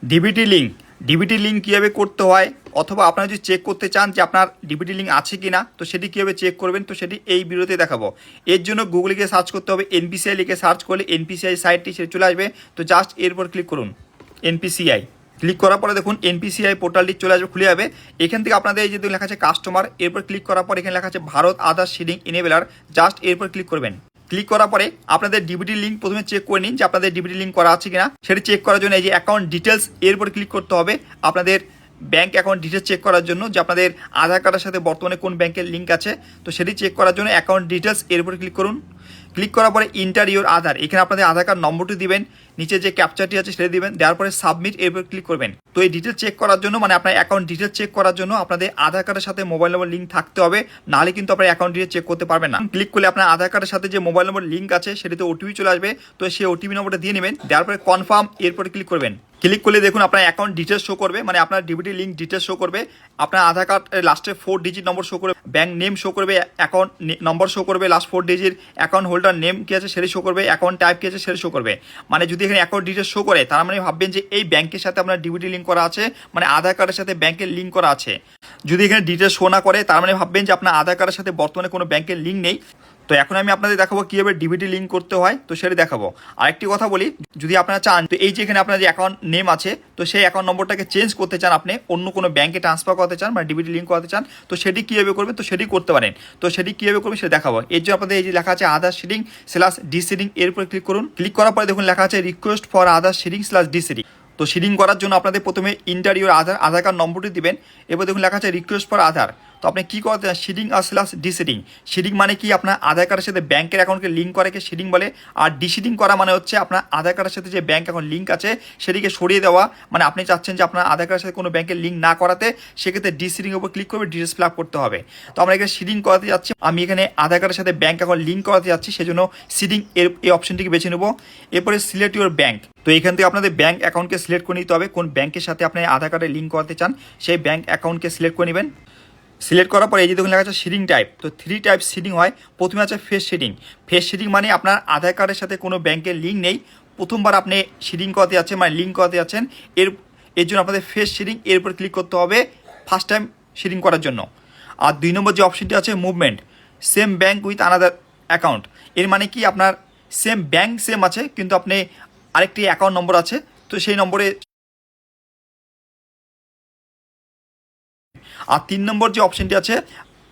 DBT link কীভাবে করতে হয়, অথবা আপনারা যদি চেক করতে চান যে আপনার ডিবিটি লিঙ্ক আছে কি না, তো সেটি কীভাবে চেক করবেন, তো সেটি এই ভিডিওতে দেখাবো। এর জন্য গুগলে গিয়ে সার্চ করতে হবে, এনপিসিআই লিখে সার্চ করলে এনপিসিআই সাইটটি সেটা চলে আসবে। তো জাস্ট এরপর ক্লিক করুন এনপিসিআই। ক্লিক করার পরে দেখুন এনপিসিআই পোর্টালটি চলে আসবে, খুলে যাবে। এখান থেকে আপনাদের এই যে লেখা আছে কাস্টমার, এরপর ক্লিক করার পর এখানে লেখা আছে ভারত আধার সিডিং ইনেবেলার, জাস্ট এরপর ক্লিক করবেন। ক্লিক করার পরে আপনাদের ডিবিটি লিঙ্ক প্রথমে চেক করে নিন যে আপনাদের ডিবিটি লিঙ্ক করা আছে কিনা। সেটি চেক করার জন্য এই যে অ্যাকাউন্ট ডিটেলস এরপর ক্লিক করতে হবে। আপনাদের ব্যাঙ্ক অ্যাকাউন্ট ডিটেলস চেক করার জন্য যে আপনাদের আধার কার্ডের সাথে বর্তমানে কোন ব্যাংকের লিঙ্ক আছে, তো সেটি চেক করার জন্য অ্যাকাউন্ট ডিটেলস এরপর ক্লিক করুন। ক্লিক করার পরে ইন্টার ইউর আধার, এখানে আপনাদের আধার কার্ড নম্বরটি দিবেন, নিচে যে ক্যাপচারটি আছে সেটা দিবেন, দেওয়ার পরে সাবমিট এরপর ক্লিক করবেন। তো এই ডিটেলস চেক করার জন্য, মানে আপনার অ্যাকাউন্ট ডিটেলস চেক করার জন্য আপনাদের আধার কার্ডের সাথে মোবাইল নম্বর লিঙ্ক থাকতে হবে, নাহলে কিন্তু আপনার অ্যাকাউন্ট ডিটেলস চেক করতে পারবেন না। ক্লিক করলে আপনার আধার কার্ডের সাথে যে মোবাইল নম্বর লিঙ্ক আছে সেটিতে ওটিপি চলে আসবে, তো সেই ওটিপি নম্বরটা দিয়ে নেবেন, দেওয়ার পরে কনফার্ম এরপরে ক্লিক করবেন। ক্লিক করলে দেখুন আপনার অ্যাকাউন্ট ডিটেলস শো করবে, মানে আপনার ডিবিটি লিঙ্ক ডিটেলস শো করবে, আপনার আধার কার্ড লাস্টে 4 ডিজিট নম্বর শো করবে, ব্যাঙ্ক নেম শো করবে, অ্যাকাউন্ট নম্বর শো করবে, last 4 digit, account holder name কি আছে সেটা শো করবে, অ্যাকাউন্ট টাইপ কি আছে সেটা শো করবে। মানে যদি এখানে অ্যাকাউন্ট ডিটেলস শো করে তার মানে ভাববেন যে এই ব্যাংকের সাথে আপনার ডিবিটি লিঙ্ক করা আছে, মানে আধার কার্ডের সাথে ব্যাংকের লিঙ্ক করা আছে। যদি এখানে ডিটেলস শো না করে তার মানে ভাববেন যে আপনার আধার কার্ডের সাথে বর্তমানে কোনো ব্যাংকের লিঙ্ক নেই। তো এখন আমি আপনাদের দেখাবো কীভাবে ডিবিটি লিঙ্ক করতে হয়, তো সেটা দেখাবো। আরেকটি কথা বলি, যদি আপনারা চান তো এই যে এখানে আপনার যে অ্যাকাউন্ট নেম আছে, তো সেই অ্যাকাউন্ট নম্বরটাকে চেঞ্জ করতে চান, আপনি অন্য কোনো ব্যাংকে ট্রান্সফার করতে চান, মানে ডিবিটি লিঙ্ক করতে চান, তো সেটি কীভাবে করবেন, তো সেটি করতে পারেন। তো সেটি কীভাবে করবেন সেটা দেখাবো। এর জন্য আপনাদের এই যে লেখা আছে আধার সিডিং স্ল্যাশ ডি সিডিং, এরপরে ক্লিক করুন। ক্লিক করার পরে দেখুন লেখা আছে request for Aadhaar seeding slash D seeding. তো সিডিং করার জন্য আপনাদের প্রথমে ইন্টারিওর আধার কার্ড নম্বরটি দিবেন, এরপর দেখুন লেখা আছে রিকোয়েস্ট ফর আধার। তো আপনি কী করতে চান, সিডিং আর স্ল্যাশ ডিসিডিং। সিডিং মানে কি, আপনার আধার কার্ডের সাথে ব্যাংকের অ্যাকাউন্টকে লিঙ্ক করাকে সিডিং বলে, আর ডিসিডিং করা মানে হচ্ছে আপনার আধার কার্ডের সাথে যে ব্যাংক অ্যাকাউন্ট লিঙ্ক আছে সেটিকে সরিয়ে দেওয়া, মানে আপনি চাচ্ছেন যে আপনার আধার কার্ডের সাথে কোনো ব্যাংকের লিঙ্ক না করাতে, সেক্ষেত্রে ডিসিডিংয়ের উপর ক্লিক করবে, ডিটেলস ফিল আপ করতে হবে। তো আমরা এখানে সিডিং করাতে যাচ্ছি, আমি এখানে আধার কার্ডের সাথে ব্যাংক অ্যাকাউন্ট লিঙ্ক করাতে যাচ্ছি, সেজন্য সিডিং এই অপশনটিকে বেছে নেব। এরপরে সিলেক্ট ইউর ব্যাংক, তো এখান থেকে আপনাদের ব্যাংক অ্যাকাউন্টকে সিলেক্ট করে নিতে হবে, কোন ব্যাংকের সাথে আপনি আধার কার্ডে লিঙ্ক করাতে চান সেই ব্যাংক অ্যাকাউন্টকে সিলেক্ট করে নেবেন। সিলেক্ট করার পরে এই যে দেখুন লেখা আছে সিডিং টাইপ, তো 3 টাইপ সিডিং হয়। প্রথমে আছে ফেস সিডিং। ফেস সিডিং মানে আপনার আধার কার্ডের সাথে কোনো ব্যাংকের লিঙ্ক নেই, প্রথমবার আপনি সিডিং করাতে যাচ্ছেন, মানে লিঙ্ক করাতে যাচ্ছেন, এর জন্য আপনাদের ফেস সিডিং এর উপর ক্লিক করতে হবে ফার্স্ট টাইম সিডিং করার জন্য। আর 2 নম্বর যে অপশনটি আছে movement, same bank with another account. এর মানে কি, আপনার সেম ব্যাংক সেম আছে কিন্তু আপনি আরেকটি অ্যাকাউন্ট নম্বর আছে, তো সেই নম্বরে। আর 3 নম্বর যে অপশনটি আছে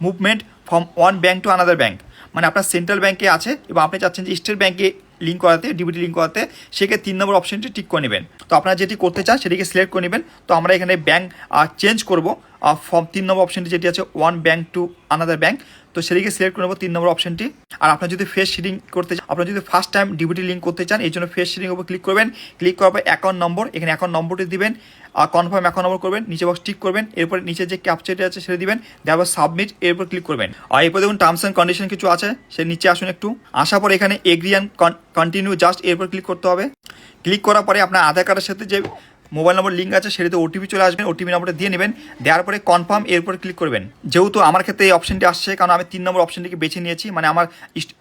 movement from one bank to another bank, মানে আপনার সেন্ট্রাল ব্যাংকে আছে এবং আপনি চাচ্ছেন যে স্টেট ব্যাংকে লিঙ্ক করাতে, ডিবিটি লিঙ্ক করাতে, সেক্ষেত্রে 3 নম্বর অপশনটি টিক করে নেবেন। তো আপনারা যেটি করতে চান সেটিকে সিলেক্ট করে নেবেন। তো আমরা এখানে ব্যাংক চেঞ্জ করবো ফ্রম 3 নম্বর অপশনটি যেটি আছে one bank to another bank, তো সেটিকে সিলেক্ট করে নেবো 3 নম্বর অপশনটি। আর আপনার যদি ফেস সিডিং করতে চান, আপনার যদি ফার্স্ট টাইম ডিবিটি লিঙ্ক করতে চান, এই জন্য ফেস সিডিং উপর ক্লিক করবেন। ক্লিক করার পর অ্যাকাউন্ট নম্বর, এখানে অ্যাকাউন্ট নম্বরটি দিবেন, আর কনফার্ম অ্যাকাউন্ট নম্বর করবেন, নিচে বক্স টিক করবেন, এরপর নিচে যে ক্যাপচারটি আছে সেটা দিবেন, তারপর সাবমিট এরপর ক্লিক করবেন। আর এরপর দেখুন টার্মস অ্যান্ড কন্ডিশন কিছু আছে, সে নিচে আসুন একটু, আসার পর এখানে এগ্রি অ্যান্ড কন্টিনিউ, জাস্ট এরপর ক্লিক করতে হবে। ক্লিক করার পরে আপনার আধার কার্ডের সাথে যে মোবাইল নম্বর লিঙ্ক আছে সেটাতে ওটিপি চলে আসবেন, ওটিপি নম্বরটা দিয়ে নেবেন, দেওয়ার পরে কনফার্ম এরপর ক্লিক করবেন। যেহেতু আমার ক্ষেত্রে এই অপশনটি আসছে কারণ আমি 3 নম্বর অপশনটিকে বেছে নিয়েছি, মানে আমার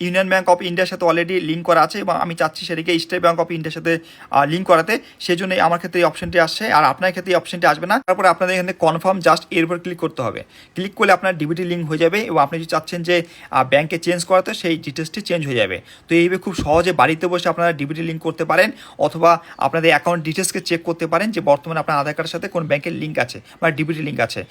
ইউনিয়ন ব্যাংক অফ ইন্ডিয়ার সাথে অলরেডি লিঙ্ক করা আছে এবং আমি চাচ্ছি সেটিকে স্টেট ব্যাংক অফ ইন্ডিয়ার সাথে লিঙ্ক করাতে, সেই জন্যই আমার ক্ষেত্রে এই অপশনটি আসছে, আর আপনার ক্ষেত্রে এই অপশনটি আসবে না। তারপরে আপনাদের এখানে কনফার্ম জাস্ট এরপর ক্লিক করতে হবে। ক্লিক করলে আপনার ডিবিটি লিঙ্ক হয়ে যাবে এবং আপনি যদি চাচ্ছেন যে ব্যাংকে চেঞ্জ করাতে, সেই ডিটেলসটি চেঞ্জ হয়ে যাবে। তো এইভাবে খুব সহজে বাড়িতে বসে আপনারা ডিবিটি লিঙ্ক করতে পারেন, অথবা আপনাদের অ্যাকাউন্ট ডিটেলসকে চেক করতে পারেন যে বর্তমানে আপনার আধার কার্ডের সাথে কোন ব্যাংকের লিঙ্ক আছে বা ডিবিটি লিঙ্ক আছে।